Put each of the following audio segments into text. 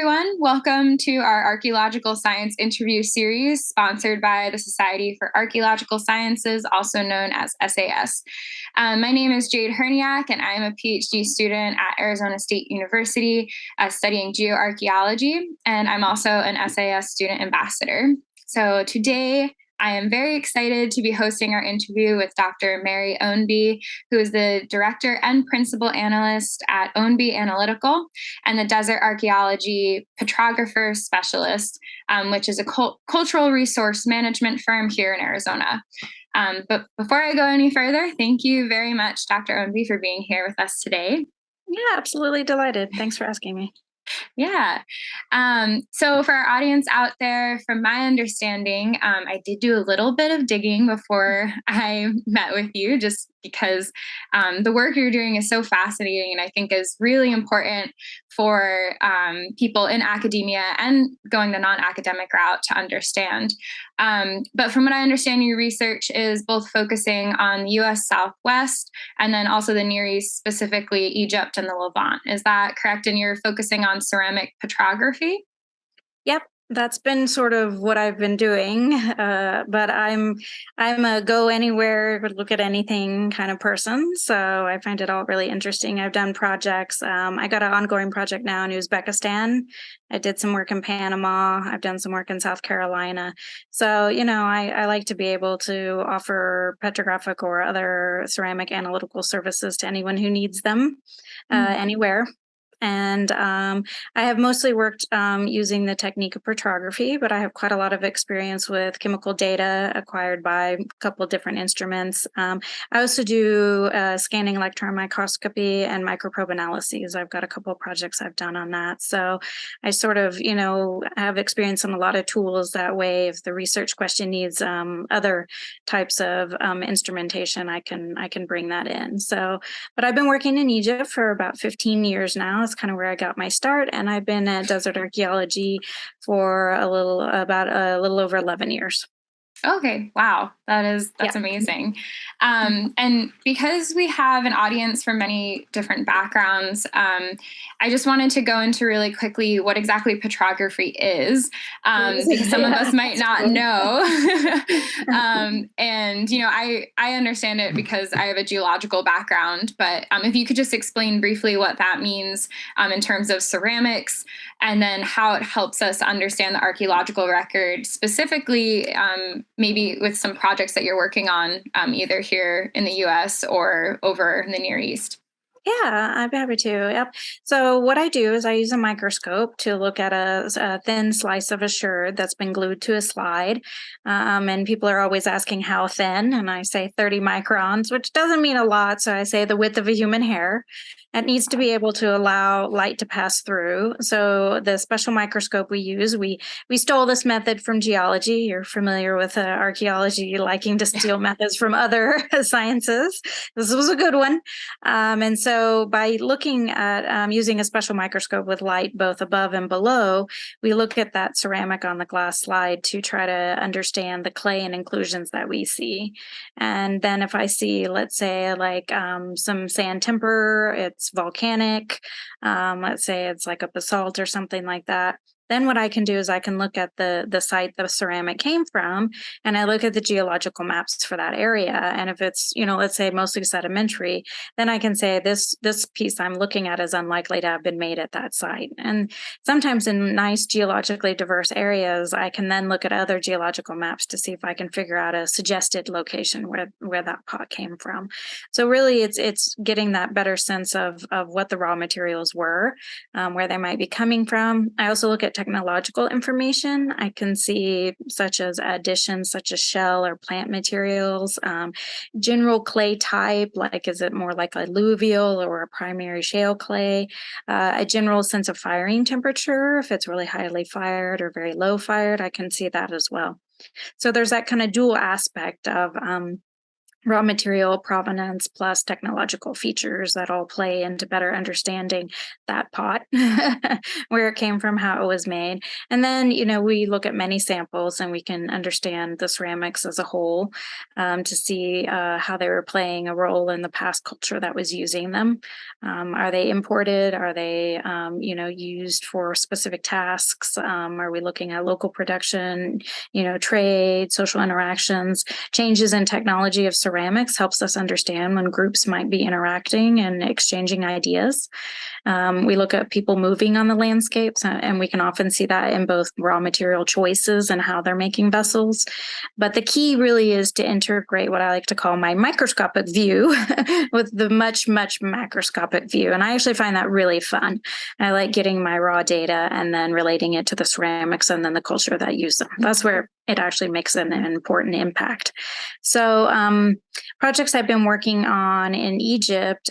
everyone. Welcome to our Archaeological Science interview series sponsored by the Society for Archaeological Sciences, also known as SAS. My name is Jade Herniak, and I am a PhD student at Arizona State University studying geoarchaeology, and I'm also an SAS student ambassador. So today, I am very excited to be hosting our interview with Dr. Mary Ownby, who is the director and principal analyst at Ownby Analytical and the Desert Archaeology Petrographer Specialist, which is a cultural resource management firm here in Arizona. But before I go any further, thank you very much, Dr. Ownby, for being here with us today. Yeah, absolutely delighted. Thanks for asking me. Yeah. So for our audience out there, from my understanding, I did do a little bit of digging before I met with you, just because the work you're doing is so fascinating and I think is really important for people in academia and going the non-academic route to understand. But from what I understand, your research is both focusing on the US Southwest and then also the Near East, specifically Egypt and the Levant. Is that correct? And you're focusing on ceramic petrography? Yep, that's been sort of what I've been doing. But I'm a go anywhere, look at anything kind of person. So I find it all really interesting. I've done projects. I got an ongoing project now in Uzbekistan. I did some work in Panama. I've done some work in South Carolina. So, I like to be able to offer petrographic or other ceramic analytical services to anyone who needs them anywhere. And I have mostly worked using the technique of petrography, but I have quite a lot of experience with chemical data acquired by a couple of different instruments. I also do scanning electron microscopy and microprobe analyses. I've got a couple of projects I've done on that. So I sort of, have experience on a lot of tools that way. If the research question needs other types of instrumentation, I can bring that in. So, but I've been working in Egypt for about 15 years now. That's kind of where I got my start, and I've been at Desert Archaeology for a little over 11 years. Okay, wow, that's amazing. And because we have an audience from many different backgrounds, I just wanted to go into really quickly what exactly petrography is, because some of us might not know. And I understand it because I have a geological background, but if you could just explain briefly what that means in terms of ceramics, and then how it helps us understand the archaeological record, specifically maybe with some projects that you're working on, either here in the US or over in the Near East. Yeah, I'd be happy to. Yep. So what I do is I use a microscope to look at a thin slice of a sherd that's been glued to a slide. And people are always asking how thin, and I say 30 microns, which doesn't mean a lot. So I say the width of a human hair. It needs to be able to allow light to pass through. So the special microscope we use, we stole this method from geology. You're familiar with archaeology liking to steal methods from other sciences. This was a good one. And so by looking at using a special microscope with light both above and below, we look at that ceramic on the glass slide to try to understand the clay and inclusions that we see. And then if I see, let's say, like some sand temper, it's volcanic, let's say it's like a basalt or something like that. Then what I can do is I can look at the site the ceramic came from, and I look at the geological maps for that area. And if it's, let's say mostly sedimentary, then I can say this piece I'm looking at is unlikely to have been made at that site. And sometimes in nice geologically diverse areas, I can then look at other geological maps to see if I can figure out a suggested location where that pot came from. So really it's getting that better sense of what the raw materials were, where they might be coming from. I also look at technological information. I can see such as additions such as shell or plant materials, general clay type, like is it more like alluvial or a primary shale clay, a general sense of firing temperature, if it's really highly fired or very low fired, I can see that as well. So there's that kind of dual aspect of raw material provenance plus technological features that all play into better understanding that pot, where it came from, how it was made. And then, we look at many samples and we can understand the ceramics as a whole, to see how they were playing a role in the past culture that was using them. Are they imported? Are they, used for specific tasks? Are we looking at local production, trade, social interactions? Changes in technology of ceramics helps us understand when groups might be interacting and exchanging ideas. We look at people moving on the landscapes, and we can often see that in both raw material choices and how they're making vessels. But the key really is to integrate what I like to call my microscopic view with the much, much macroscopic view. And I actually find that really fun. I like getting my raw data and then relating it to the ceramics and then the culture that use them. That's where it actually makes an important impact. So projects I've been working on in Egypt.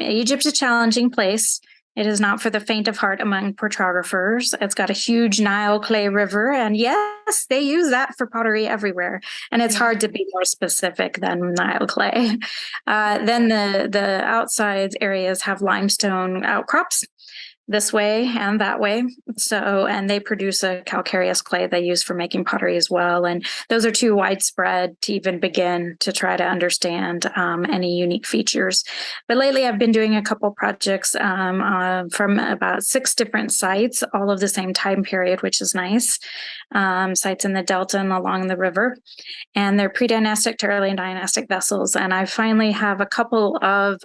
Egypt's a challenging place. It is not for the faint of heart among petrographers. It's got a huge Nile clay river, and yes, they use that for pottery everywhere. And it's hard to be more specific than Nile clay. Then the outside areas have limestone outcrops this way and that way. So, and they produce a calcareous clay they use for making pottery as well. And those are too widespread to even begin to try to understand any unique features. But lately I've been doing a couple projects from about 6 different sites, all of the same time period, which is nice. Sites in the Delta and along the river. And they're pre-dynastic to early dynastic vessels. And I finally have a couple of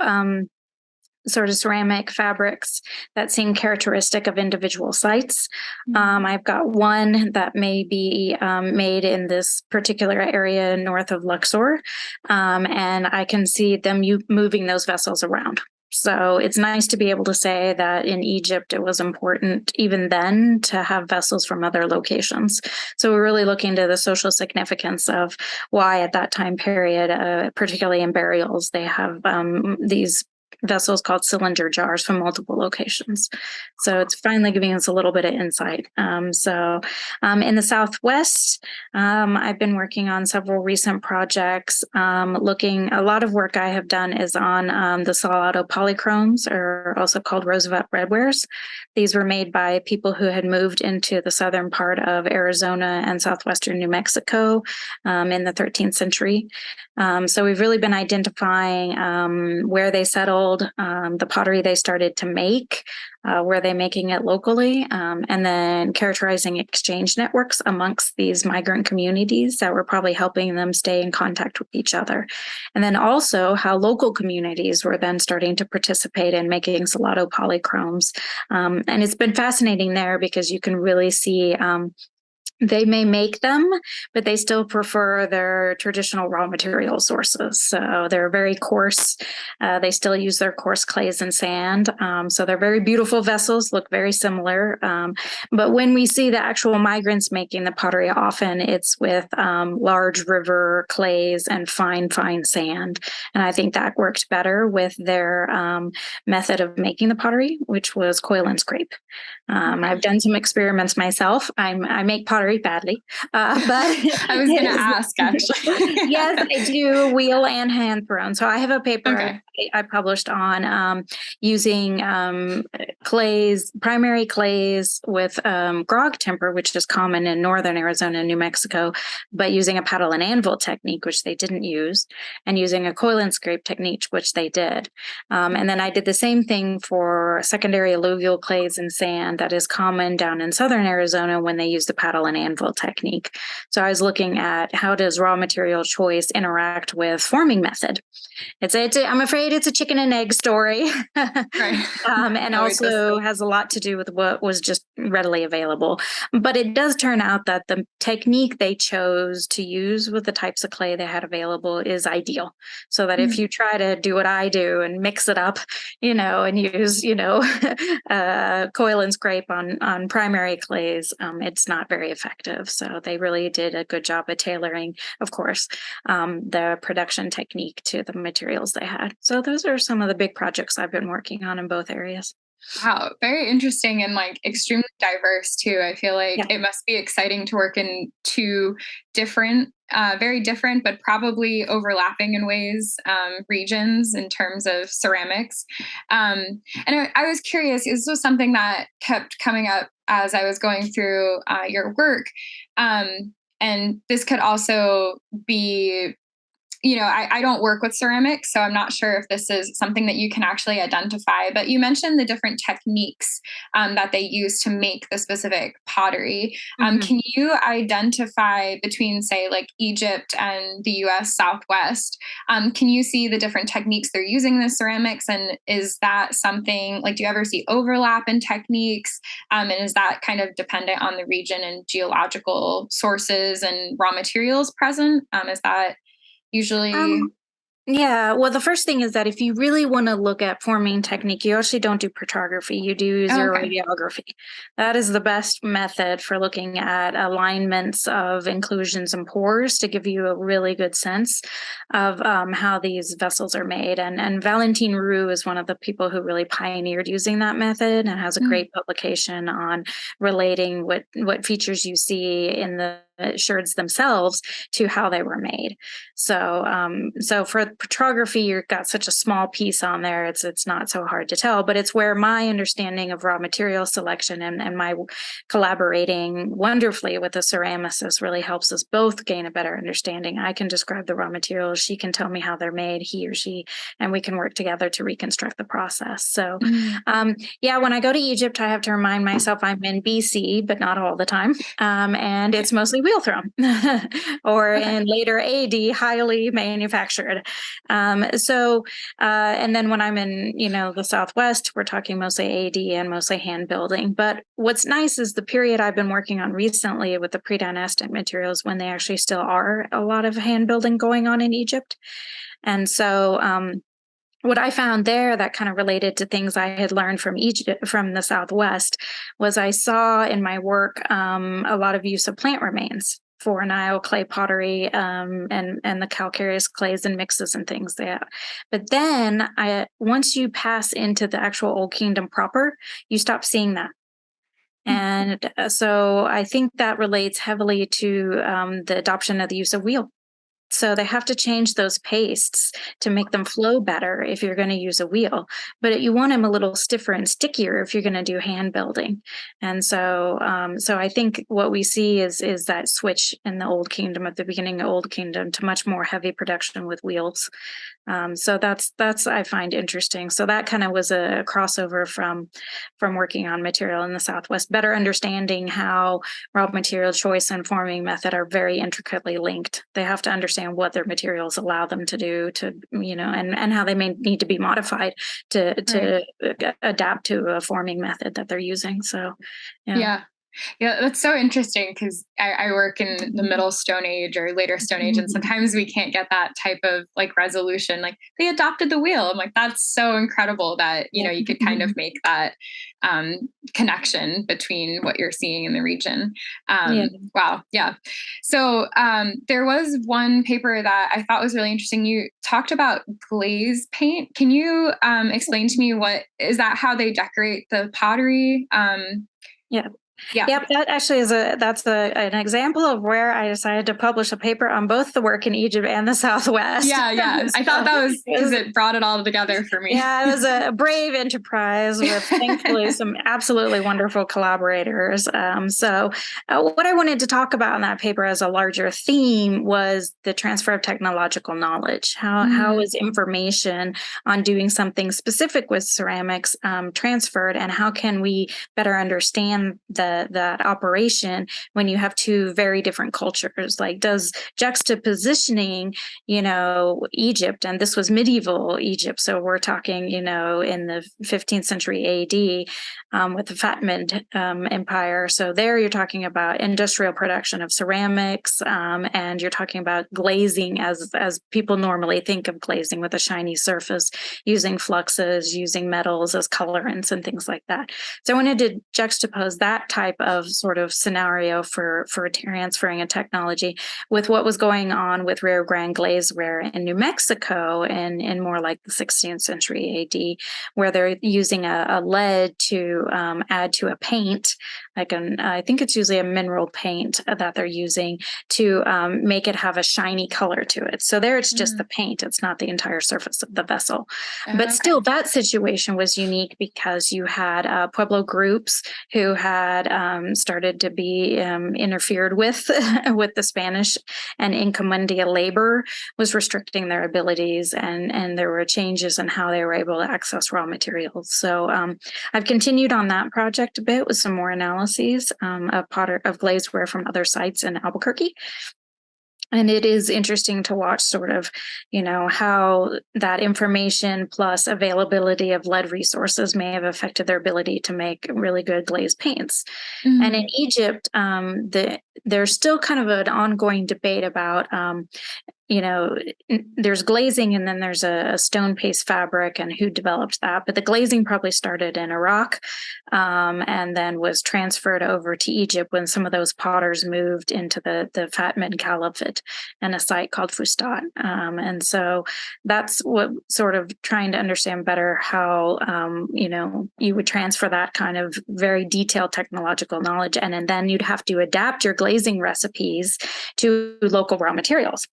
sort of ceramic fabrics that seem characteristic of individual sites. I've got one that may be made in this particular area north of Luxor, and I can see them moving those vessels around. So it's nice to be able to say that in Egypt, it was important even then to have vessels from other locations. So we're really looking to the social significance of why at that time period, particularly in burials, they have these vessels called cylinder jars from multiple locations. So it's finally giving us a little bit of insight. In the Southwest, I've been working on several recent projects. A lot of work I have done is on the Salado polychromes, or also called Roosevelt redwares. These were made by people who had moved into the southern part of Arizona and southwestern New Mexico in the 13th century. So we've really been identifying where they settled, the pottery they started to make, were they making it locally, and then characterizing exchange networks amongst these migrant communities that were probably helping them stay in contact with each other. And then also how local communities were then starting to participate in making Salado polychromes. And it's been fascinating there because you can really see they may make them, but they still prefer their traditional raw material sources. So they're very coarse. They still use their coarse clays and sand. So they're very beautiful vessels, look very similar. But when we see the actual migrants making the pottery, often it's with large river clays and fine sand. And I think that worked better with their method of making the pottery, which was coil and scrape. I've done some experiments myself. I make pottery badly, but I was going to ask, actually. Yes, I do wheel and hand thrown. So I have a paper I published on using primary clays with grog temper, which is common in northern Arizona and New Mexico, but using a paddle and anvil technique, which they didn't use, and using a coil and scrape technique, which they did. And then I did the same thing for secondary alluvial clays and sand that is common down in southern Arizona when they use the paddle and anvil technique. So I was looking at how does raw material choice interact with forming method. I'm afraid it's a chicken and egg story. Right. And also has a lot to do with what was just readily available. But it does turn out that the technique they chose to use with the types of clay they had available is ideal. So that if you try to do what I do and mix it up, and use, coil and scrape on primary clays, it's not very effective. So they really did a good job of tailoring, of course, the production technique to the materials they had. So those are some of the big projects I've been working on in both areas. Wow, very interesting and extremely diverse too. I feel like it must be exciting to work in 2 different very different, but probably overlapping in ways, regions in terms of ceramics. And I was curious, this was something that kept coming up as I was going through your work. And this could also be, I don't work with ceramics, so I'm not sure if this is something that you can actually identify. But you mentioned the different techniques that they use to make the specific pottery. Can you identify between, say, like Egypt and the US Southwest? Can you see the different techniques they're using in the ceramics? And is that something, like, do you ever see overlap in techniques? And is that kind of dependent on the region and geological sources and raw materials present? Is that usually? Yeah, well, the first thing is that if you really want to look at forming technique, you actually don't do petrography, you do radiography. That is the best method for looking at alignments of inclusions and pores to give you a really good sense of how these vessels are made. And Valentine Roux is one of the people who really pioneered using that method and has a great publication on relating what features you see in the sherds themselves to how they were made. So for petrography, you've got such a small piece on there, it's not so hard to tell, but it's where my understanding of raw material selection and my collaborating wonderfully with a ceramicist really helps us both gain a better understanding. I can describe the raw materials, she can tell me how they're made, he or she, and we can work together to reconstruct the process. So when I go to Egypt, I have to remind myself I'm in BC, but not all the time. And it's mostly wheel thrown or in later AD, highly manufactured. And then when I'm in, the Southwest, we're talking mostly AD and mostly hand building. But what's nice is the period I've been working on recently with the pre-dynastic materials, when they actually still are a lot of hand building going on in Egypt. And so, what I found there that kind of related to things I had learned from Egypt, from the Southwest, was I saw in my work a lot of use of plant remains for Nile clay pottery and the calcareous clays and mixes and things there. But then once you pass into the actual Old Kingdom proper, you stop seeing that. And so I think that relates heavily to the adoption of the use of wheel. So they have to change those pastes to make them flow better if you're going to use a wheel, but you want them a little stiffer and stickier if you're going to do hand building. And so I think what we see is that switch in the Old Kingdom, at the beginning of Old Kingdom, to much more heavy production with wheels. So that's I find interesting. So that kind of was a crossover from working on material in the Southwest, better understanding how raw material choice and forming method are very intricately linked. They have to understand what their materials allow them to do, and how they may need to be modified to adapt to a forming method that they're using. So, yeah. Yeah, that's so interesting because I work in the middle Stone Age or later Stone Age, and sometimes we can't get that type of like resolution. Like, they adopted the wheel. I'm like, that's so incredible that, you could kind of make that connection between what you're seeing in the region. Wow. Yeah. So there was one paper that I thought was really interesting. You talked about glaze paint. Can you explain to me is that how they decorate the pottery? Yep, that actually is an example of where I decided to publish a paper on both the work in Egypt and the Southwest. Yeah. I thought that was because it brought it all together for me. Yeah, it was a brave enterprise with thankfully some absolutely wonderful collaborators. So what I wanted to talk about in that paper as a larger theme was the transfer of technological knowledge. How is information on doing something specific with ceramics transferred, and how can we better understand that operation when you have two very different cultures? Like, does juxtapositioning, Egypt, and this was medieval Egypt, so we're talking, in the 15th century AD with the Fatimid Empire. So there you're talking about industrial production of ceramics, and you're talking about glazing as people normally think of glazing, with a shiny surface, using fluxes, using metals as colorants and things like that. So I wanted to juxtapose that type type of sort of scenario for transferring a technology with what was going on with Rio Grande glazeware in New Mexico and in more like the 16th century AD, where they're using a lead to add to a paint, like I think it's usually a mineral paint that they're using to make it have a shiny color to it. So there it's just the paint, it's not the entire surface of the vessel. But still, that situation was unique because you had Pueblo groups who had started to be interfered with with the Spanish, and encomienda labor was restricting their abilities, and there were changes in how they were able to access raw materials. So I've continued on that project a bit with some more analyses of glazeware from other sites in Albuquerque. And it is interesting to watch sort of, how that information plus availability of lead resources may have affected their ability to make really good glazed paints. And in Egypt, there's still kind of an ongoing debate about there's glazing and then there's a stone paste fabric and who developed that. But the glazing probably started in Iraq and then was transferred over to Egypt when some of those potters moved into the Fatimid Caliphate and a site called Fustat. And so that's what sort of trying to understand better how, you would transfer that kind of very detailed technological knowledge. And then you'd have to adapt your glazing recipes to local raw materials.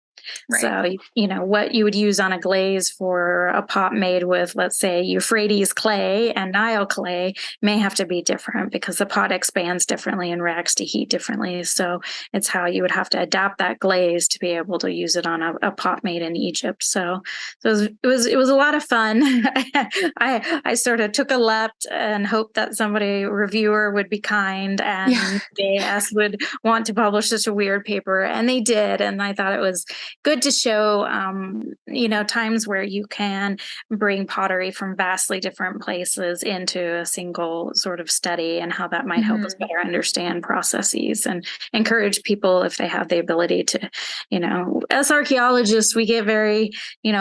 Right. So, what you would use on a glaze for a pot made with, let's say, Euphrates clay and Nile clay may have to be different because the pot expands differently and reacts to heat differently. So it's how you would have to adapt that glaze to be able to use it on a pot made in Egypt. So it was a lot of fun. I sort of took a left and hoped that reviewer would be kind and SAS would want to publish such a weird paper, and they did. And I thought it was good to show, times where you can bring pottery from vastly different places into a single sort of study, and how that might help us better understand processes and encourage people, if they have the ability to, as archaeologists, we get very,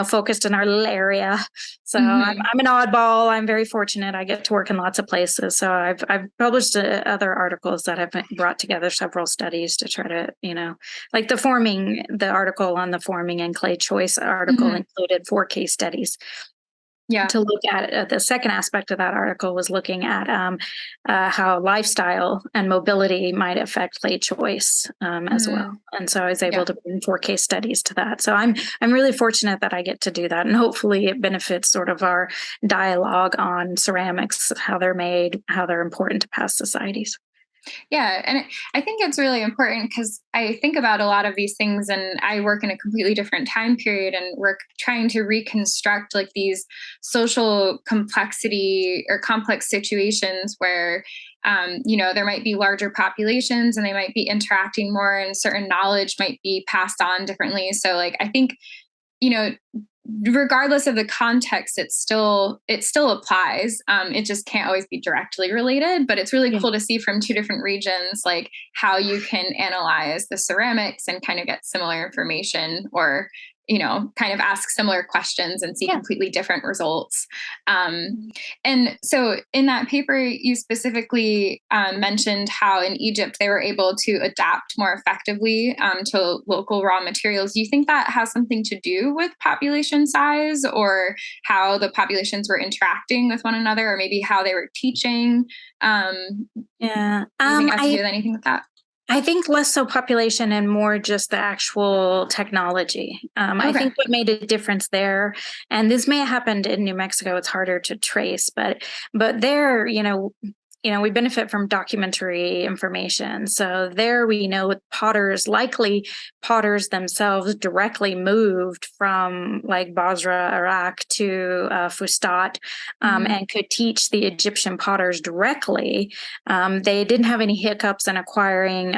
focused in our little area. So I'm an oddball. I'm very fortunate. I get to work in lots of places. So I've published other articles that have brought together several studies to try to, like the article on the forming and clay choice article included 4 case studies. To look at the second aspect of that article was looking at how lifestyle and mobility might affect clay choice as well. And so I was able to bring 4 case studies to that. So I'm really fortunate that I get to do that, and hopefully it benefits sort of our dialogue on ceramics, how they're made, how they're important to past societies. Yeah. And I think it's really important because I think about a lot of these things, and I work in a completely different time period, and we're trying to reconstruct like these social complexity or complex situations where, there might be larger populations and they might be interacting more, and certain knowledge might be passed on differently. So like, I think, regardless of the context, it still applies. It just can't always be directly related, but it's really cool to see from 2 different regions, like how you can analyze the ceramics and kind of get similar information, or, kind of ask similar questions and see completely different results. And so in that paper, you specifically mentioned how in Egypt they were able to adapt more effectively to local raw materials. Do you think that has something to do with population size, or how the populations were interacting with one another, or maybe how they were teaching? Do you think it has to do with anything with that? I think less so population and more just the actual technology. I think what made a difference there, and this may have happened in New Mexico, it's harder to trace, but there, we benefit from documentary information. So there we know potters themselves directly moved from like Basra, Iraq to Fustat and could teach the Egyptian potters directly. They didn't have any hiccups in acquiring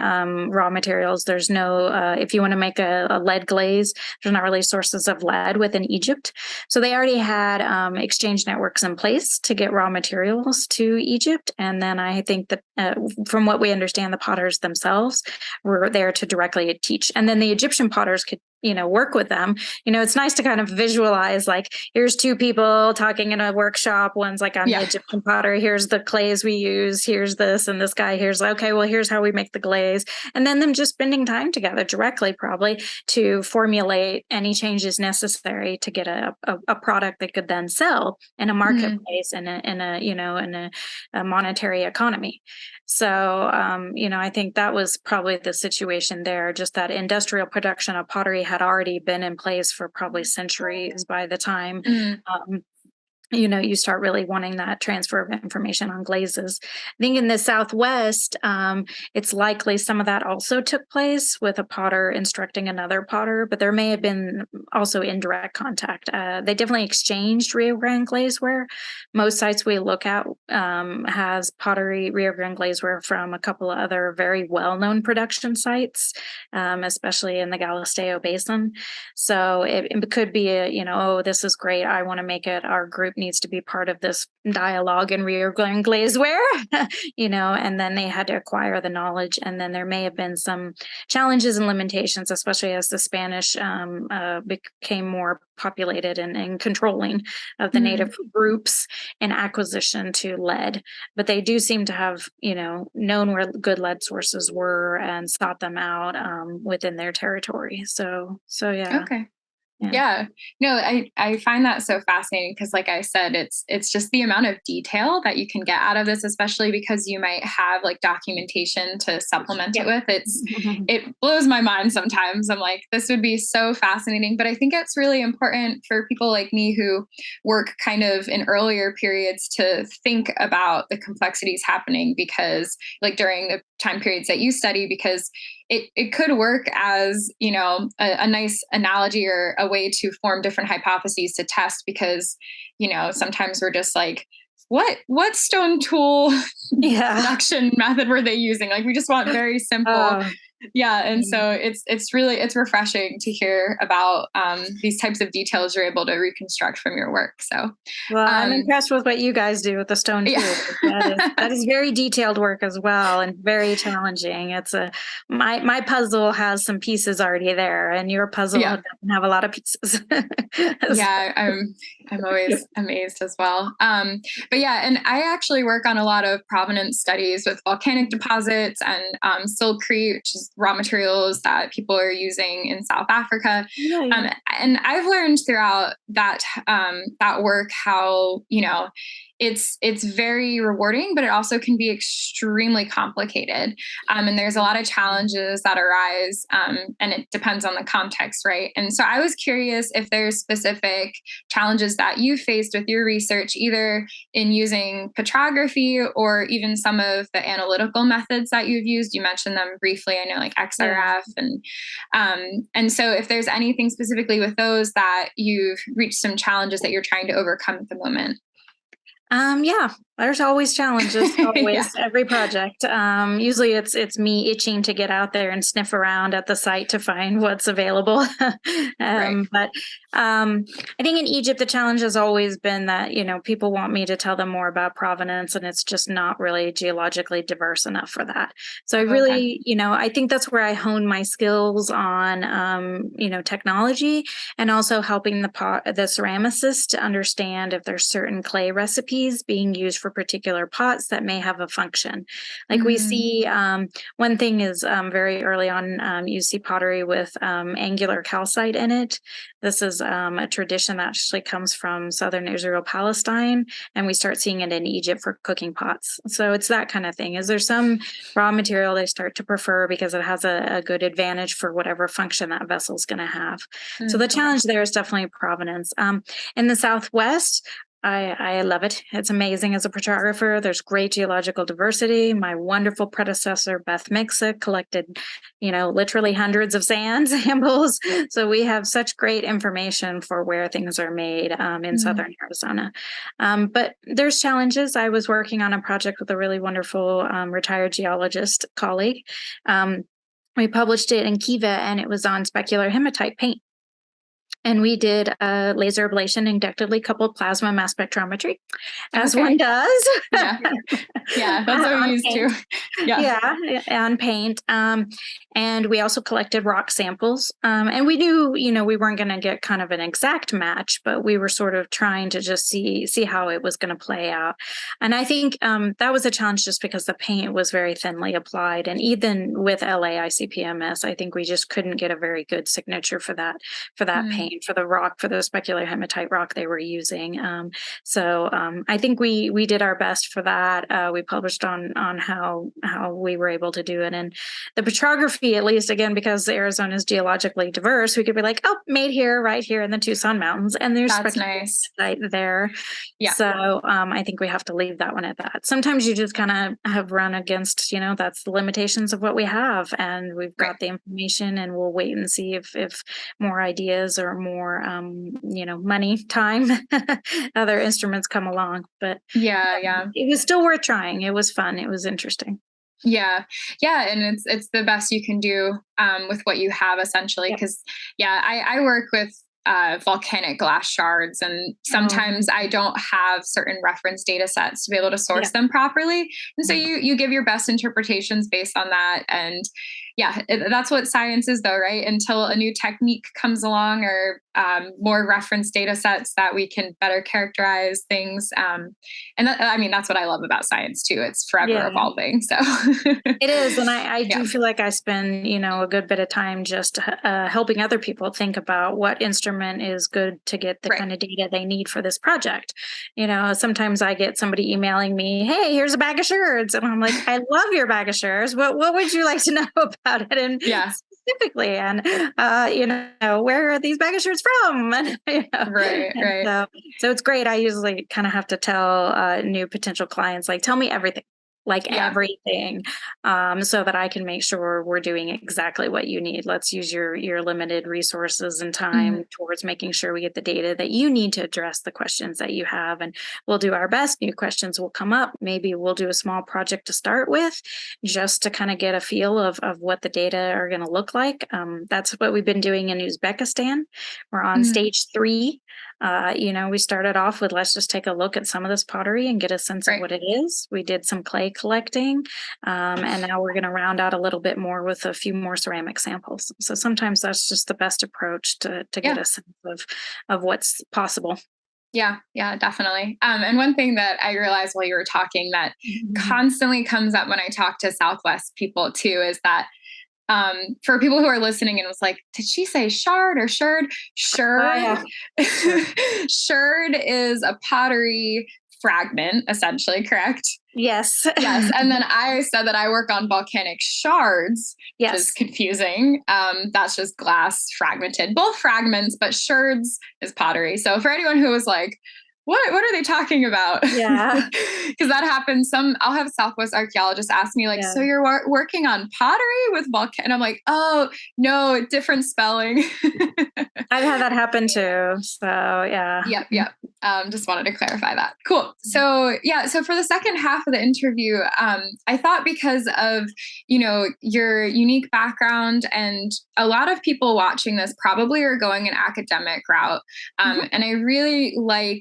raw materials. There's no, if you want to make a lead glaze, there's not really sources of lead within Egypt. So they already had exchange networks in place to get raw materials to Egypt. And then I think that from what we understand, the potters themselves were there to directly teach. And then the Egyptian potters could work with them. It's nice to kind of visualize, like, here's two people talking in a workshop. One's like on the Egyptian pottery. Here's the clays we use. Here's this, and this guy here's okay, well, here's how we make the glaze. And then them just spending time together directly, probably, to formulate any changes necessary to get a product that could then sell in a marketplace, in a monetary economy. So, I think that was probably the situation there, just that industrial production of pottery had already been in place for probably centuries by the time you start really wanting that transfer of information on glazes. I think in the Southwest, it's likely some of that also took place with a potter instructing another potter, but there may have been also indirect contact. They definitely exchanged Rio Grande glazeware. Most sites we look at has pottery Rio Grande glazeware from a couple of other very well-known production sites, especially in the Galisteo Basin. So it could be oh, this is great, I want to make it. Our group needs to be part of this dialogue in Rio Grande glazeware, and then they had to acquire the knowledge. And then there may have been some challenges and limitations, especially as the Spanish became more populated and controlling of the native groups in acquisition to lead. But they do seem to have, known where good lead sources were and sought them out within their territory. So yeah. Okay. Yeah. No, I find that so fascinating because, like I said, it's just the amount of detail that you can get out of this, especially because you might have like documentation to supplement it with. It blows my mind sometimes. I'm like, this would be so fascinating. But I think it's really important for people like me who work kind of in earlier periods to think about the complexities happening, because like during the time periods that you study, because it could work as, a nice analogy or a way to form different hypotheses to test, because, sometimes we're just like, what stone tool production method were they using? Like, we just want very simple. And so it's refreshing to hear about these types of details you're able to reconstruct from your work. So, well, I'm impressed with what you guys do with the stone too. That is very detailed work as well, and very challenging. It's my puzzle has some pieces already there, and your puzzle doesn't have a lot of pieces. I'm always amazed as well. But and I actually work on a lot of provenance studies with volcanic deposits and siltcrete, which is raw materials that people are using in South Africa. And I've learned throughout that work how, it's very rewarding, but it also can be extremely complicated. And there's a lot of challenges that arise, and it depends on the context, right? And so I was curious if there's specific challenges that you faced with your research, either in using petrography or even some of the analytical methods that you've used. You mentioned them briefly, I know, like XRF. And so if there's anything specifically with those that you've reached some challenges that you're trying to overcome at the moment. There's always challenges, always. Every project. Usually it's me itching to get out there and sniff around at the site to find what's available. But I think in Egypt, the challenge has always been that, people want me to tell them more about provenance, and it's just not really geologically diverse enough for that. So I really, I think that's where I hone my skills on, technology, and also helping the ceramicist to understand if there's certain clay recipes being used for particular pots that may have a function. Like we see, one thing is very early on, you see pottery with angular calcite in it. This is a tradition that actually comes from southern Israel, Palestine, and we start seeing it in Egypt for cooking pots. So it's that kind of thing. Is there some raw material they start to prefer because it has a good advantage for whatever function that vessel is going to have? So the challenge there is definitely provenance. In the Southwest, I love it. It's amazing as a petrographer. There's great geological diversity. My wonderful predecessor, Beth Mixa, collected, literally hundreds of sand samples. So we have such great information for where things are made in southern Arizona. But there's challenges. I was working on a project with a really wonderful retired geologist colleague. We published it in Kiva, and it was on specular hematite paint. And we did laser ablation inductively coupled plasma mass spectrometry, as one does. Yeah. Yeah, that's what we used to. Yeah, on paint. And we also collected rock samples. And we knew, we weren't going to get kind of an exact match, but we were sort of trying to just see how it was going to play out. And I think that was a challenge just because the paint was very thinly applied. And even with LA-ICP-MS, I think we just couldn't get a very good signature for that paint, for the rock, for the specular hematite rock they were using. So I think we did our best for that. We published on how we were able to do it. And the petrography, at least, again, because Arizona is geologically diverse, we could be like, oh, made here, right here in the Tucson Mountains. And there's that's nice right there. Yeah. So I think we have to leave that one at that. Sometimes you just kind of have run against, that's the limitations of what we have. And we've got the information, and we'll wait and see if more ideas or more, money, time, other instruments come along. But it was still worth trying. It was fun. It was interesting. Yeah. And it's the best you can do with what you have, essentially. Because I work with volcanic glass shards, and sometimes I don't have certain reference data sets to be able to source them properly. And so you give your best interpretations based on that. And that's what science is, though, right? Until a new technique comes along, or more reference data sets that we can better characterize things. And that's what I love about science too. It's forever evolving. So it is. And I do feel like I spend, a good bit of time just helping other people think about what instrument is good to get the kind of data they need for this project. Sometimes I get somebody emailing me, hey, here's a bag of sherds. And I'm like, I love your bag of sherds. What would you like to know about it? And specifically, and where are these bag of sherds from? And, right. So it's great. I usually kind of have to tell new potential clients, like, tell me everything. Everything, so that I can make sure we're doing exactly what you need. Let's use your limited resources and time towards making sure we get the data that you need to address the questions that you have. And we'll do our best. New questions will come up. Maybe we'll do a small project to start with, just to kind of get a feel of what the data are going to look like. That's what we've been doing in Uzbekistan. We're on stage 3. We started off with, let's just take a look at some of this pottery and get a sense of what it is. We did some clay collecting, and now we're going to round out a little bit more with a few more ceramic samples. So sometimes that's just the best approach to get a sense of what's possible. Yeah, definitely. And one thing that I realized while you were talking that constantly comes up when I talk to Southwest people too, is that for people who are listening and was like, did she say shard or sherd? Sherd. Sherd is a pottery fragment, essentially, correct? Yes. And then I said that I work on volcanic shards, which is confusing. That's just glass fragmented, both fragments, but sherds is pottery. So for anyone who was like, what are they talking about? Yeah. Because that happens. I'll have Southwest archaeologists ask me like, so you're working on pottery with volcanic? And I'm like, oh, no, different spelling. I've had that happen too. So yeah. Yep. Just wanted to clarify that. Cool. So so for the second half of the interview, I thought because of, your unique background, and a lot of people watching this probably are going an academic route. And I really like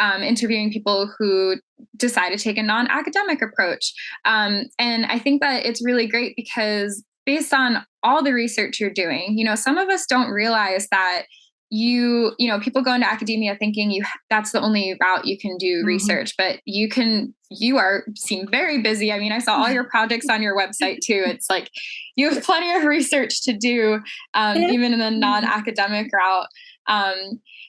interviewing people who decide to take a non-academic approach. And I think that it's really great because based on all the research you're doing, some of us don't realize that people go into academia thinking that's the only route you can do research, but you seem very busy. I mean, I saw all your projects on your website too. It's like you have plenty of research to do, even in the non-academic route.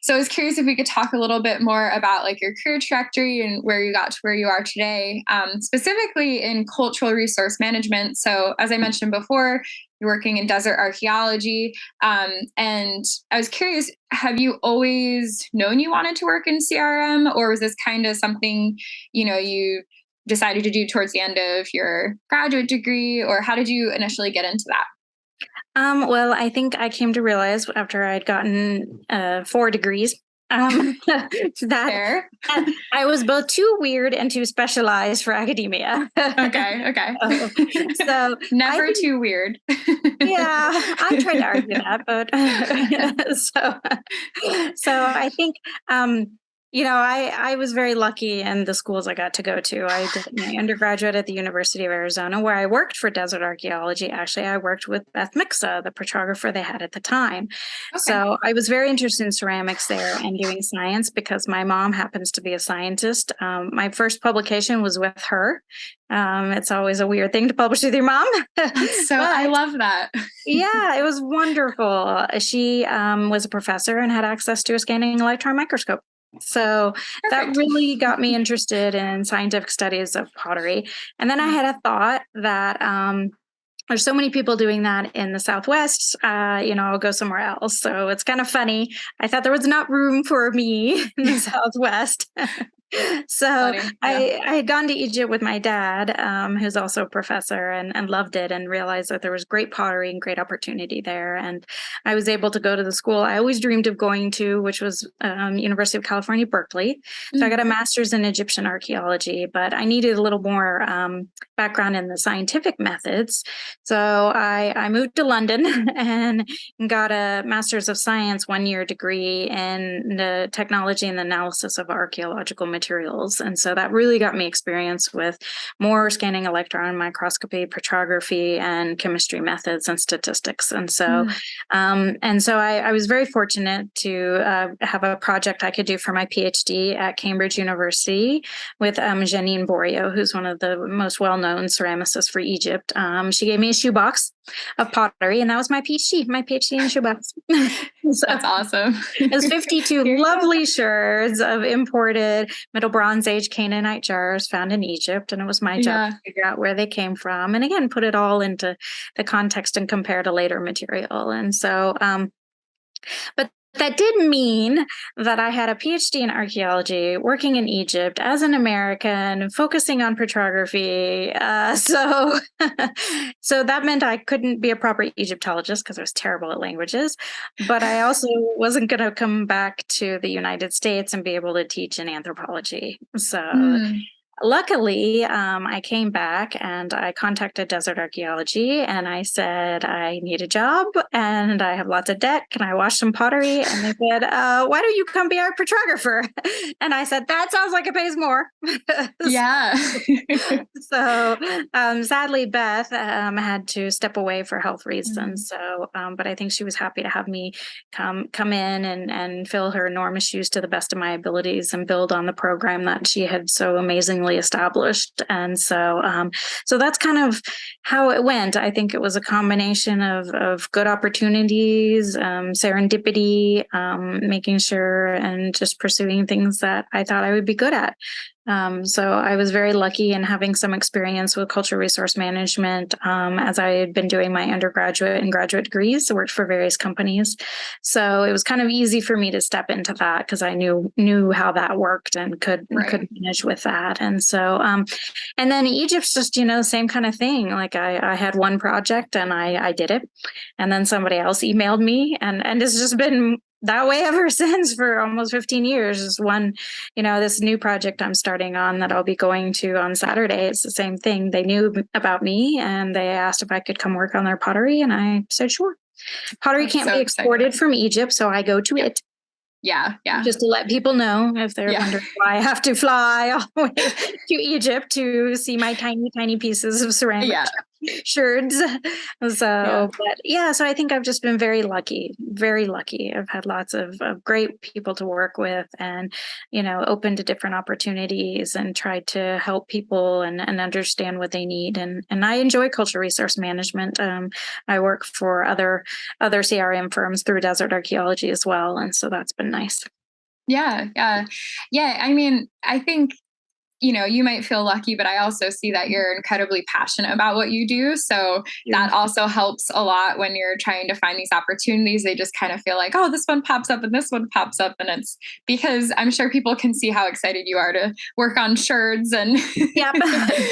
So I was curious if we could talk a little bit more about like your career trajectory and where you got to where you are today, specifically in cultural resource management. So as I mentioned before, you're working in desert archaeology. And I was curious, have you always known you wanted to work in CRM, or was this kind of something, you decided to do towards the end of your graduate degree, or how did you initially get into that? Well, I think I came to realize after I'd gotten 4 degrees That Fair. I was both too weird and too specialized for academia. Okay. So Never I think, too weird. yeah, I tried to argue that, but so I think I was very lucky in the schools I got to go to. I did my undergraduate at the University of Arizona, where I worked for desert archaeology. Actually, I worked with Beth Mixa, the petrographer they had at the time. Okay. So I was very interested in ceramics there and doing science because my mom happens to be a scientist. My first publication was with her. It's always a weird thing to publish with your mom. So I love that. Yeah, it was wonderful. She was a professor and had access to a scanning electron microscope. So Perfect. that really got me interested in scientific studies of pottery. And then I had a thought that there's so many people doing that in the Southwest, I'll go somewhere else. So it's kind of funny. I thought there was not room for me in the Southwest. So Yeah. I had gone to Egypt with my dad, who's also a professor, and loved it, and realized that there was great pottery and great opportunity there. And I was able to go to the school I always dreamed of going to, which was University of California, Berkeley. So I got a master's in Egyptian archaeology, but I needed a little more background in the scientific methods. So I moved to London and got a master's of science 1-year degree in the technology and analysis of archaeological materials. And so that really got me experience with more scanning electron microscopy, petrography, and chemistry methods and statistics. And so I was very fortunate to have a project I could do for my PhD at Cambridge University with Janine Borio, who's one of the most well-known ceramicists for Egypt. She gave me a shoebox of pottery, and that was my PhD in shoebox. So, that's awesome. It was 52 lovely shards of imported Middle Bronze Age Canaanite jars found in Egypt, and it was my job to figure out where they came from, and again, put it all into the context and compare to later material. And so, but that did mean that I had a PhD in archaeology, working in Egypt as an American, focusing on petrography. So that meant I couldn't be a proper Egyptologist because I was terrible at languages. But I also wasn't going to come back to the United States and be able to teach in anthropology. So luckily, I came back and I contacted Desert Archaeology and I said, I need a job and I have lots of debt. Can I wash some pottery? And they said, why don't you come be our petrographer? And I said, that sounds like it pays more. Yeah. So sadly, Beth had to step away for health reasons. So, but I think she was happy to have me come in and fill her enormous shoes to the best of my abilities and build on the program that she had so amazingly established. And so that's kind of how it went. I think it was a combination of good opportunities, serendipity, making sure and just pursuing things that I thought I would be good at. So I was very lucky in having some experience with cultural resource management as I had been doing my undergraduate and graduate degrees. I worked for various companies. So it was kind of easy for me to step into that because I knew how that worked and could manage with that. And so, and then Egypt's just, same kind of thing. Like I had one project and I did it. And then somebody else emailed me and it's just been that way ever since for almost 15 years. Is one, this new project I'm starting on that I'll be going to on Saturday. It's the same thing. They knew about me and they asked if I could come work on their pottery. And I said, sure. Pottery can't be exported from Egypt, so I go to it. Yeah. Just to let people know if they're wondering why I have to fly all the way to Egypt to see my tiny, tiny pieces of ceramic shards. So I think I've just been very lucky. I've had lots of great people to work with and, open to different opportunities and tried to help people and understand what they need. And I enjoy cultural resource management. I work for other CRM firms through Desert Archaeology as well. And so that's been nice. Yeah. I mean, I think you might feel lucky, but I also see that you're incredibly passionate about what you do. So Yeah. that also helps a lot when you're trying to find these opportunities. They just kind of feel like, oh, this one pops up and this one pops up. And it's because I'm sure people can see how excited you are to work on shirts and Yep.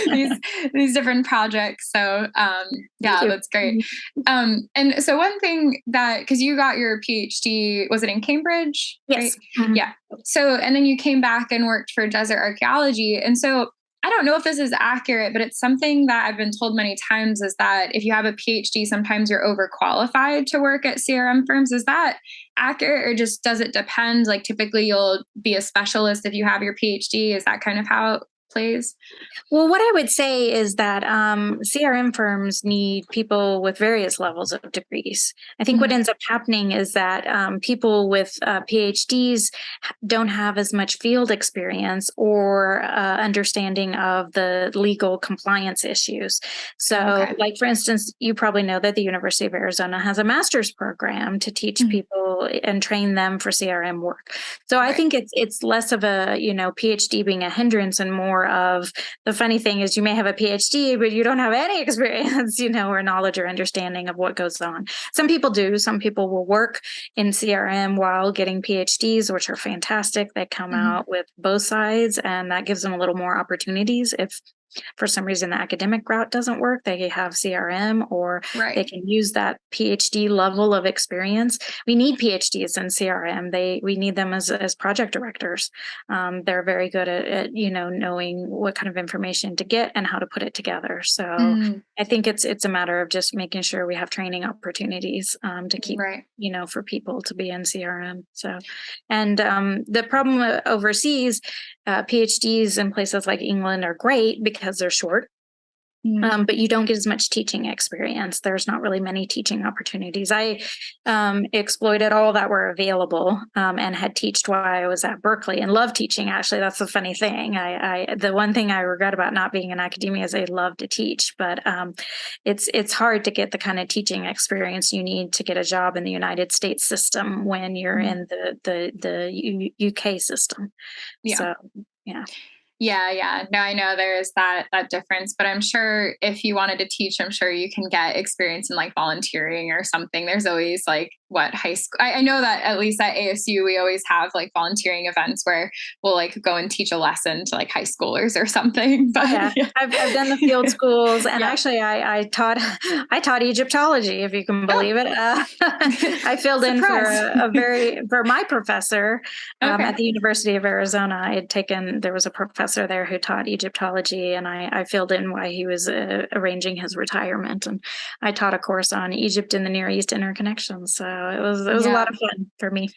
these these different projects. So Thank yeah, you. that's great. And so one thing that, because you got your PhD, was it in Cambridge, right? Yes. Mhm. Yeah. So, and then you came back and worked for desert archaeology. And so I don't know if this is accurate, but it's something that I've been told many times is that if you have a PhD, sometimes you're overqualified to work at CRM firms. Is that accurate, or just does it depend? Like typically you'll be a specialist if you have your PhD. Is that kind of how it plays? Well, what I would say is that CRM firms need people with various levels of degrees. I think what Mhm. ends up happening is that people with PhDs don't have as much field experience or understanding of the legal compliance issues. So, Okay. like for instance, you probably know that the University of Arizona has a master's program to teach Mhm. people and train them for CRM work. So I Right. think it's less of a PhD being a hindrance and more of the funny thing is you may have a PhD, but you don't have any experience, or knowledge or understanding of what goes on. Some people do. Some people will work in CRM while getting PhDs, which are fantastic. They come Mhm. out with both sides, and that gives them a little more opportunities. If for some reason the academic route doesn't work, they have CRM or they Right. can use that PhD level of experience. We need PhDs in CRM. We need them as project directors. They're very good at knowing what kind of information to get and how to put it together. So Mm, I think it's a matter of just making sure we have training opportunities to keep right. for people to be in CRM. So, and the problem overseas, PhDs in places like England are great because they're short, Mm. but you don't get as much teaching experience. There's not really many teaching opportunities. I exploited all that were available and had taught while I was at Berkeley and loved teaching. Actually, that's the funny thing. The one thing I regret about not being in academia is I love to teach, but it's hard to get the kind of teaching experience you need to get a job in the United States system when you're Mhm. in the UK system. Yeah. So yeah. Yeah, yeah. No, I know there's that difference, but I'm sure if you wanted to teach, I'm sure you can get experience in like volunteering or something. There's always like what high school. I know that at least at ASU we always have like volunteering events where we'll like go and teach a lesson to like high schoolers or something. Oh, But yeah. yeah, I've done the field schools, and yeah. actually, I taught I taught Egyptology, if you can Oh, believe it. I filled in for surprise. for my professor Okay. at the University of Arizona. I had taken there was a professor there who taught Egyptology, and I filled in while he was arranging his retirement, and I taught a course on Egypt and the Near East interconnections. So it was a lot Yeah. of fun for me.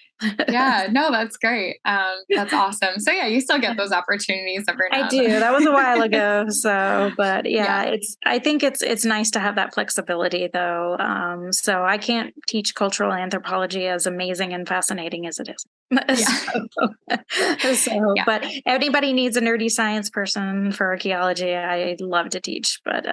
Yeah. No, that's great. That's awesome. So yeah, you still get those opportunities every I now and do. That was a while then. ago. So, but yeah, Yeah. I think it's nice to have that flexibility though. So I can't teach cultural anthropology as amazing and fascinating as it is. Yeah. Yeah. But anybody needs a nerdy science person for archaeology, I love to teach, but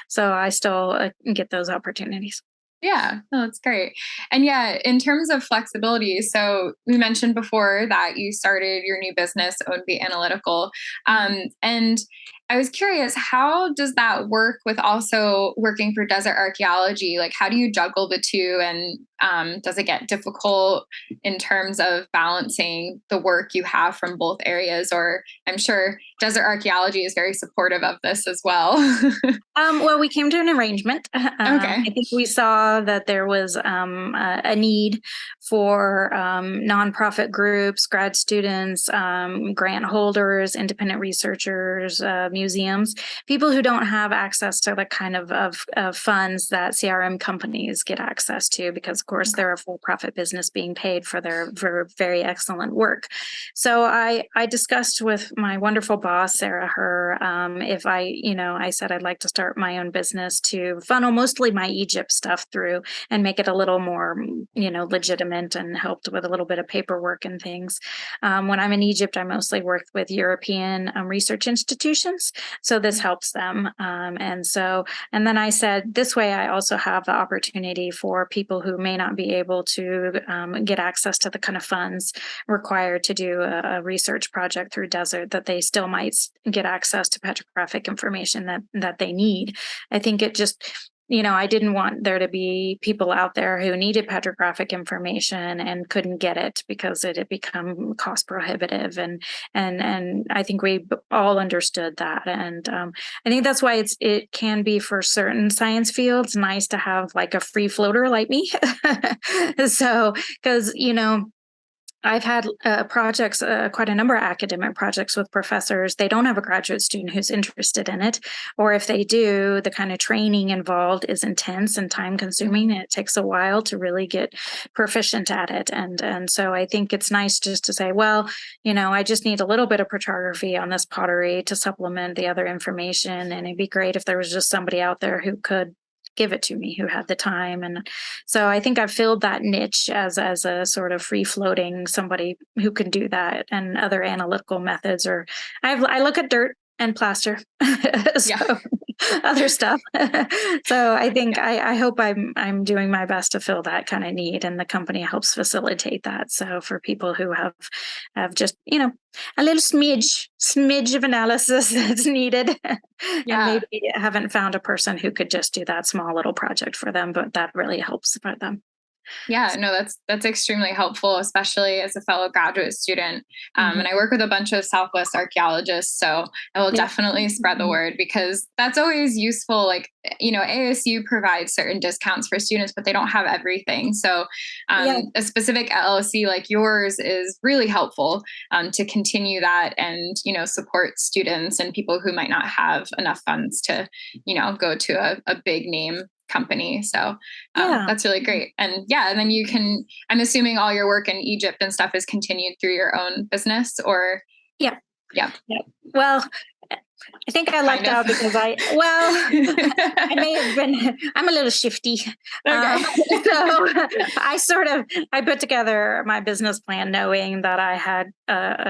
so I still get those opportunities. Yeah, no, that's great. And yeah, in terms of flexibility, so we mentioned before that you started your new business, Ownby Analytical. And I was curious, how does that work with also working for desert archaeology? Like, how do you juggle the two? And does it get difficult in terms of balancing the work you have from both areas? Or I'm sure desert archaeology is very supportive of this as well. Well, we came to an arrangement. Okay. I think we saw that there was a need for nonprofit groups, grad students, grant holders, independent researchers, museums, people who don't have access to the kind of funds that CRM companies get access to, because of course Okay. they're a for-profit business being paid for for very excellent work. So I discussed with my wonderful boss, Sarah, if I said I'd like to start my own business to funnel mostly my Egypt stuff through and make it a little more, legitimate and helped with a little bit of paperwork and things. When I'm in Egypt, I mostly work with European research institutions. funds. So this helps them. And then I said, this way I also have the opportunity for people who may not be able to get access to the kind of funds required to do a research project through desert, that they still might get access to petrographic information that they need. I think it just, I didn't want there to be people out there who needed petrographic information and couldn't get it because it had become cost prohibitive. And I think we all understood that. And I think that's why it can be, for certain science fields, nice to have like a free floater like me. So, because, I've had projects, quite a number of academic projects with professors. They don't have a graduate student who's interested in it. Or if they do, the kind of training involved is intense and time consuming. And it takes a while to really get proficient at it. And so I think it's nice just to say, well, I just need a little bit of petrography on this pottery to supplement the other information. And it'd be great if there was just somebody out there who could give it to me, who had the time. And so I think I've filled that niche as a sort of free floating somebody who can do that, and other analytical methods. Or I look at dirt and plaster. So other stuff. So I think I hope I'm doing my best to fill that kind of need, and the company helps facilitate that. So for people who have just, a little smidge of analysis that's needed, and maybe haven't found a person who could just do that small little project for them, but that really helps for them. Yeah, no, that's extremely helpful, especially as a fellow graduate student. And I work with a bunch of Southwest archaeologists, so I will definitely spread the word, because that's always useful. Like, ASU provides certain discounts for students, but they don't have everything. So a specific LLC like yours is really helpful to continue that and, support students and people who might not have enough funds to, go to a big name company. So that's really great. And and then I'm assuming all your work in Egypt and stuff is continued through your own business, or? Yeah. Well, I think I lucked out because I may have been, I'm a little shifty. Okay. So I put together my business plan knowing that I had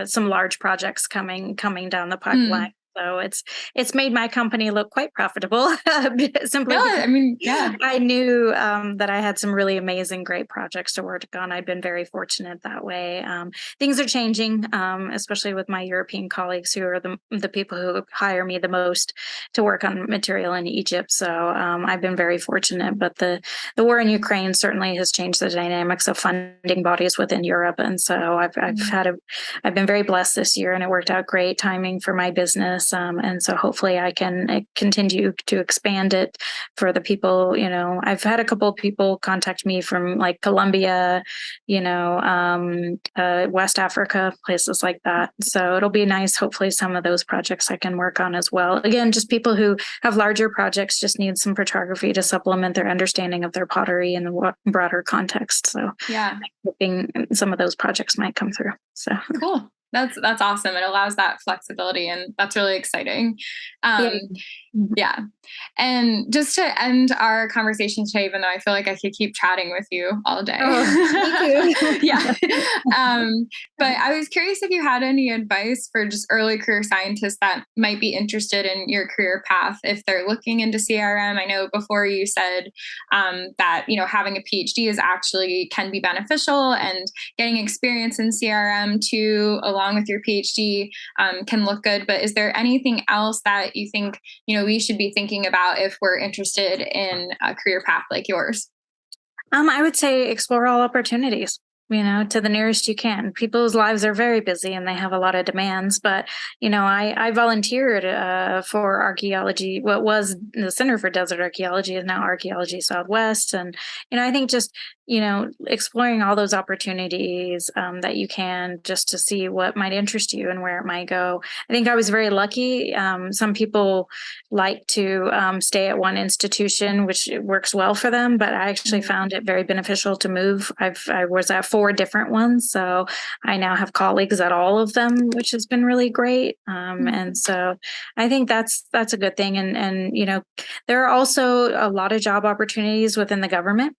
some large projects coming down the pipeline. So it's made my company look quite profitable. Simply I knew that I had some really amazing, great projects to work on. I've been very fortunate that way. Things are changing, especially with my European colleagues, who are the people who hire me the most to work on material in Egypt. So I've been very fortunate. But the war in Ukraine certainly has changed the dynamics of funding bodies within Europe, and so I've been very blessed this year, and it worked out great timing for my business. And so hopefully I can continue to expand it for the people. I've had a couple of people contact me from like Colombia, West Africa, places like that. So it'll be nice. Hopefully some of those projects I can work on as well. Again, just people who have larger projects just need some photography to supplement their understanding of their pottery in the broader context. So I'm hoping some of those projects might come through. So cool. That's awesome. It allows that flexibility, and that's really exciting. And just to end our conversation today, even though I feel like I could keep chatting with you all day. Me too. But I was curious if you had any advice for just early career scientists that might be interested in your career path if they're looking into CRM. I know before you said that, having a PhD can be beneficial, and getting experience in CRM too, along with your PhD, can look good. But is there anything else that you think, we should be thinking about if we're interested in a career path like yours? I would say explore all opportunities, to the nearest you can. People's lives are very busy and they have a lot of demands. But, I volunteered for archaeology. What was the Center for Desert Archaeology is now Archaeology Southwest. And, I think just, exploring all those opportunities that you can, just to see what might interest you and where it might go. I think I was very lucky. Some people like to stay at one institution, which works well for them, but I actually found it very beneficial to move. I was at 4 different ones, so I now have colleagues at all of them, which has been really great. And so I think that's a good thing. And there are also a lot of job opportunities within the government.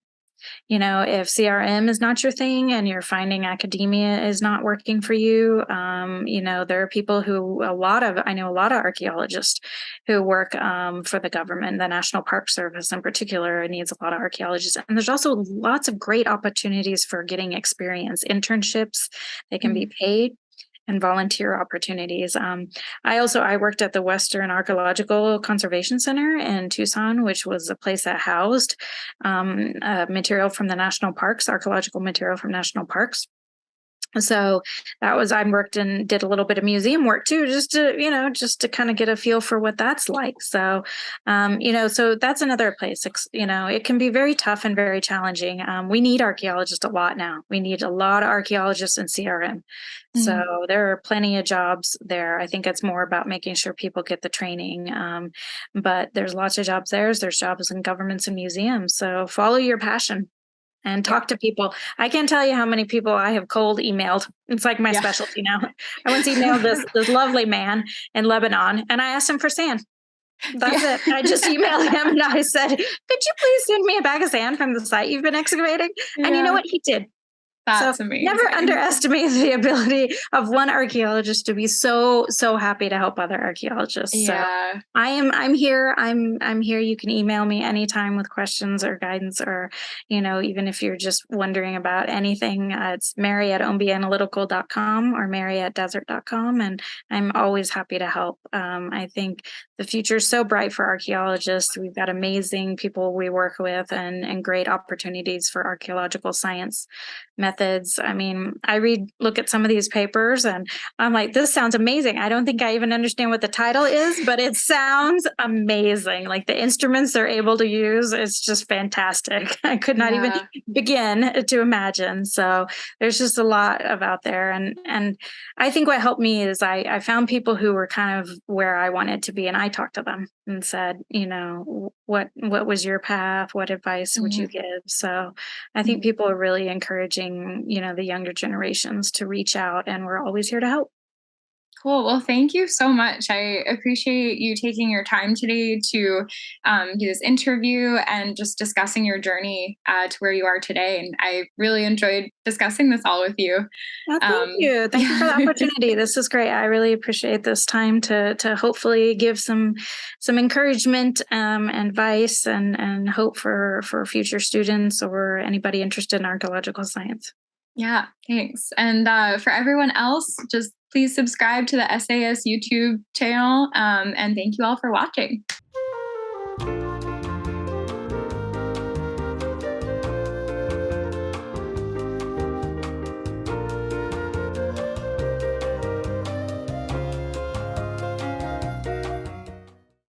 If CRM is not your thing and you're finding academia is not working for you, there are people I know a lot of archaeologists who work for the government. The National Park Service in particular needs a lot of archaeologists. And there's also lots of great opportunities for getting experience, internships, they can be paid, and volunteer opportunities. I worked at the Western Archaeological Conservation Center in Tucson, which was a place that housed material from the national parks, archaeological material from national parks. So I worked and did a little bit of museum work too, just to kind of get a feel for what that's like. So, so that's another place. It can be very tough and very challenging. We need archaeologists a lot now. We need a lot of archaeologists in CRM. So there are plenty of jobs there. I think it's more about making sure people get the training. But there's lots of jobs there. There's jobs in governments and museums. So follow your passion and talk to people. I can't tell you how many people I have cold emailed. It's like my specialty now. I once emailed this lovely man in Lebanon, and I asked him for sand. That's it. I just emailed him and I said, could you please send me a bag of sand from the site you've been excavating? And you know what? He did. That's amazing. Never underestimate the ability of one archaeologist to be so happy to help other archaeologists. Yeah. So I'm here. I'm here. You can email me anytime with questions or guidance, or even if you're just wondering about anything, it's mary@ownbyanalytical.com or mary@desert.com, and I'm always happy to help. I think the future is so bright for archaeologists. We've got amazing people we work with, and great opportunities for archaeological science methods. I mean, look at some of these papers and I'm like, this sounds amazing. I don't think I even understand what the title is, but it sounds amazing. Like the instruments they're able to use, it's just fantastic. I could not even begin to imagine. So there's just a lot out there. And I think what helped me is I found people who were kind of where I wanted to be, and I talked to them and said, what was your path? What advice would you give? So I think people are really encouraging, the younger generations to reach out, and we're always here to help. Cool. Well, thank you so much. I appreciate you taking your time today to do this interview and just discussing your journey to where you are today. And I really enjoyed discussing this all with you. Oh, thank you. Thank you for the opportunity. This is great. I really appreciate this time to hopefully give some encouragement, advice, and hope for future students or anybody interested in archaeological science. Yeah, thanks. And for everyone else, just please subscribe to the SAS YouTube channel. And thank you all for watching.